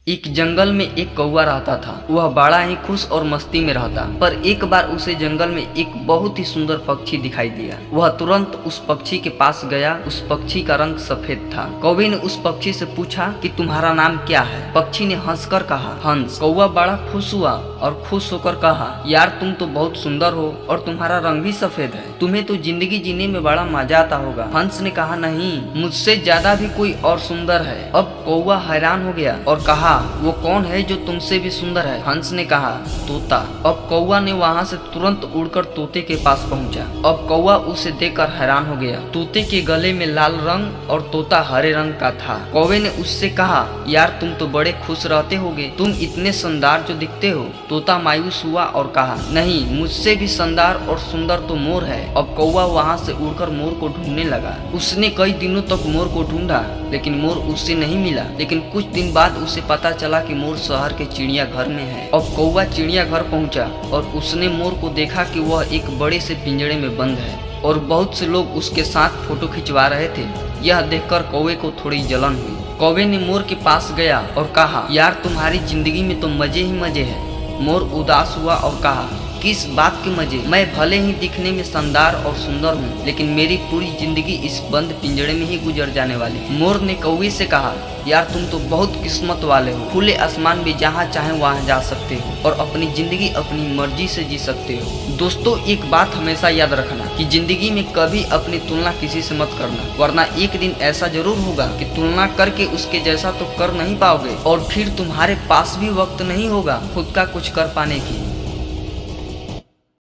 एक जंगल में एक कौवा रहता था। वह बड़ा ही खुश और मस्ती में रहता, पर एक बार उसे जंगल में एक बहुत ही सुंदर पक्षी दिखाई दिया। वह तुरंत उस पक्षी के पास गया। उस पक्षी का रंग सफेद था। कौवे ने उस पक्षी से पूछा कि तुम्हारा नाम क्या है? पक्षी ने हंसकर कहा, हंस। कौवा बड़ा खुश हुआ और खुश होकर कहा, यार तुम तो बहुत सुंदर हो और तुम्हारा रंग भी सफेद है। तुम्हें तो जिंदगी जीने में बड़ा मजा आता होगा। हंस ने कहा, नहीं, मुझसे ज्यादा भी कोई और सुंदर है। अब कौवा हैरान हो गया और कहा, वो कौन है जो तुमसे भी सुंदर है? हंस ने कहा, तोता। अब कौवा ने वहाँ से तुरंत उड़कर तोते के पास पहुँचा। अब कौवा उसे देखकर हैरान हो गया। तोते के गले में लाल रंग और तोता हरे रंग का था। कौवे ने उससे कहा, यार तुम तो बड़े खुश रहते होगे, तुम इतने शानदार जो दिखते हो। तोता मायूस हुआ और कहा, नहीं, मुझसे भी शानदार और सुंदर तो मोर है। अब कौवा वहाँ से उड़कर मोर को ढूंढने लगा। उसने कई दिनों तक मोर को ढूंढा, लेकिन मोर उससे नहीं मिला। लेकिन कुछ दिन बाद उसे पता चला कि मोर शहर के चिड़ियाघर में है। अब कौवा चिड़ियाघर पहुंचा और उसने मोर को देखा कि वह एक बड़े से पिंजरे में बंद है और बहुत से लोग उसके साथ फोटो खिंचवा रहे थे। यह देखकर कौवे को थोड़ी जलन हुई। कौवे ने मोर के पास गया और कहा, यार तुम्हारी जिंदगी में तो मजे ही मजे हैं। मोर उदास हुआ और कहा, किस बात के मजे? मैं भले ही दिखने में शानदार और सुंदर हूँ, लेकिन मेरी पूरी जिंदगी इस बंद पिंजरे में ही गुजर जाने वाली। मोर ने कौवे से कहा, यार तुम तो बहुत किस्मत वाले हो। खुले आसमान में जहाँ चाहे वहाँ जा सकते हो और अपनी जिंदगी अपनी मर्जी से जी सकते हो। दोस्तों, एक बात हमेशा याद रखना कि जिंदगी में कभी अपनी तुलना किसी से मत करना, वरना एक दिन ऐसा जरूर होगा कि तुलना करके उसके जैसा तो कर नहीं पाओगे और फिर तुम्हारे पास भी वक्त नहीं होगा खुद का कुछ कर पाने की।